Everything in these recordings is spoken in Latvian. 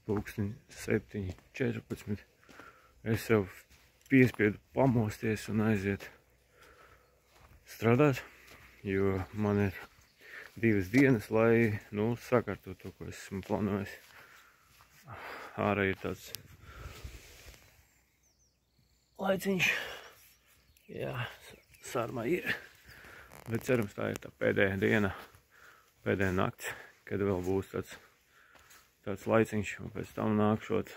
pulksteņi 7:14. Es jau piespiedu pamosties un aiziet strādāt, jo man ir 2 dienas, lai, sakārtot to, ko esmu plānojis. Ārā ir tāds laiciņš. Jā, sārmā ir. Bet cerams, tā ir tā pēdējā diena, pēdējā nakts, kad vēl būs tāds laiciņš, un pēc tam nākšot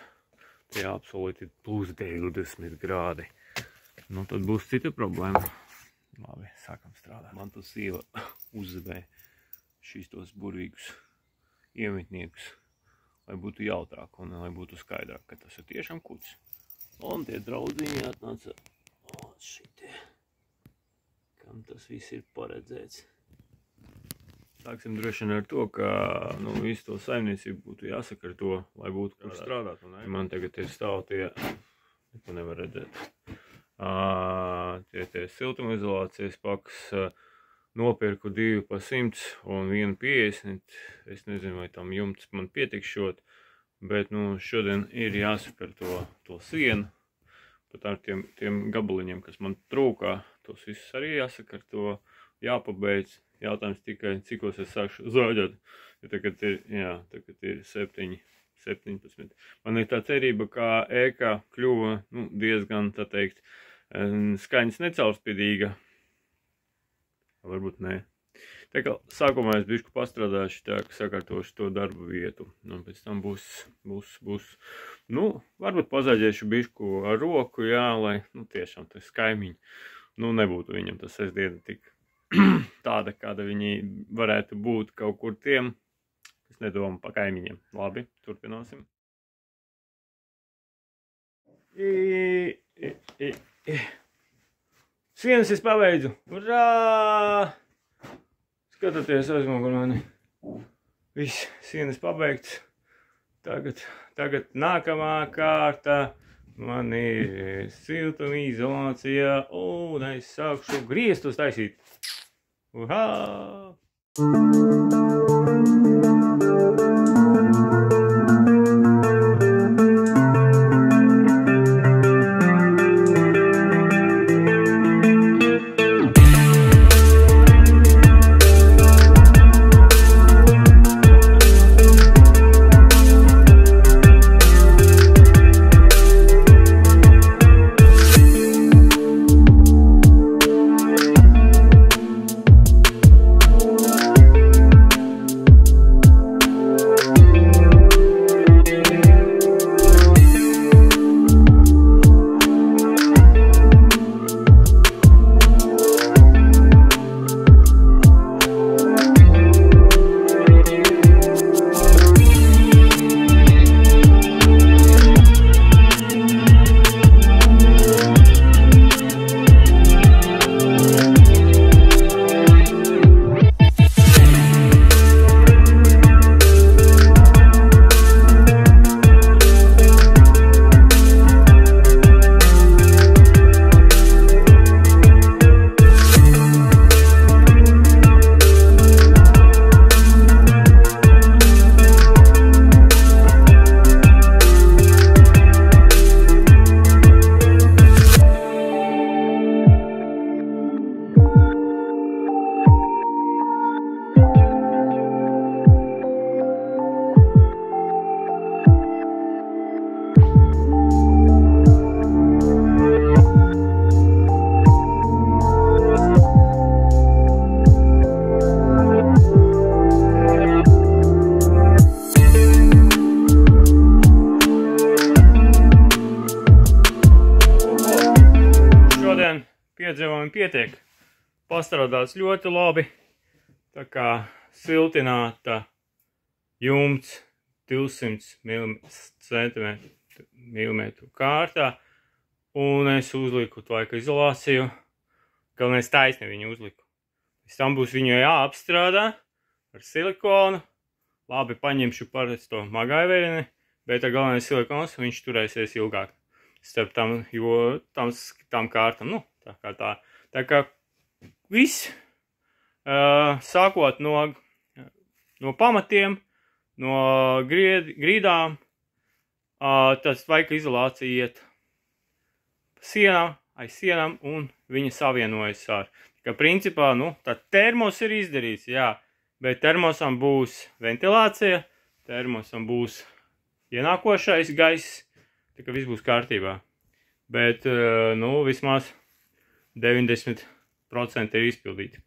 tie absolūti plus 20 grādi. Tad būs cita problēma. Labi, sākam strādāt. Man tu sieva uzzebēja šīs tos burvīgus iemitniekus, lai būtu jautrāk un lai būtu skaidrāk, ka tas ir tiešām kuts. Un tie draudziņi atnāca šitie, kam tas viss ir paredzēts. Sāksim droši vien ar to, ka visu to saimniecību būtu jāsakārto, lai būtu kur strādāt. Man tagad ir stāv tie, neko nevar redzēt, tie siltumizolācijas pakas, nopirku 2 pa 100 un 1 50. Es nezinu, vai tam jumts man pietikšot, bet šodien ir jāsakārto to sienu. Pat ar tiem gabaliņiem, kas man trūkā, tos visus arī jāsakārto, jāpabeidz. Jautājums tikai, cikos es sākšu zāģēt, jo tagad ir 7:17. Man ir tā cerība, ka ēka kļuva diezgan, tā teikt, skaņas necaurspīdīga. Varbūt nē. Tā kā sākumā es bišku pastrādāšu, tā ka sakārtošu to darbu vietu. Pēc tam būs, varbūt pazāģēšu bišku ar roku, jā, lai, tiešām tas kaimiņi, nebūtu viņam tas sestdiena tik tāda, kāda viņi varētu būt kaut kur tiem, es nedomāju pa kaimiņiem. Labi, turpināsim. Sienas es pabeidzu. Urā! Skatāties aizmugurē mani. Viss, sienas pabeigts. Tagad nākamā kārta. Man ir siltumizolācija un es sākšu griestus taisīt. Uhā! Piedzīvojumi pietiek. Pastrādāts ļoti labi. Tā kā siltināta jumts 200 mm kārtā. Un es uzliku tvaika izolāciju. Galvenais taisni viņu uzliku. Pēc tam būs viņu jāapstrādā ar silikonu. Labi, paņemšu parasto magājvērini, bet ar galvenais silikons viņš turēsies ilgāk. Starp tam, jo tam kārtam, tā kā viss, sākot no pamatiem, no grīdām, tas tvaika izolācija iet pa sienām, aiz sienām, un viņa savienojas ar. Ka principā, nu, tā termos ir izdarīts, jā, bet termosam būs ventilācija, termosam būs ienākošais gaiss, tā ka viss būs kārtībā. Bet, nu, vismaz 90% ir izpildīti.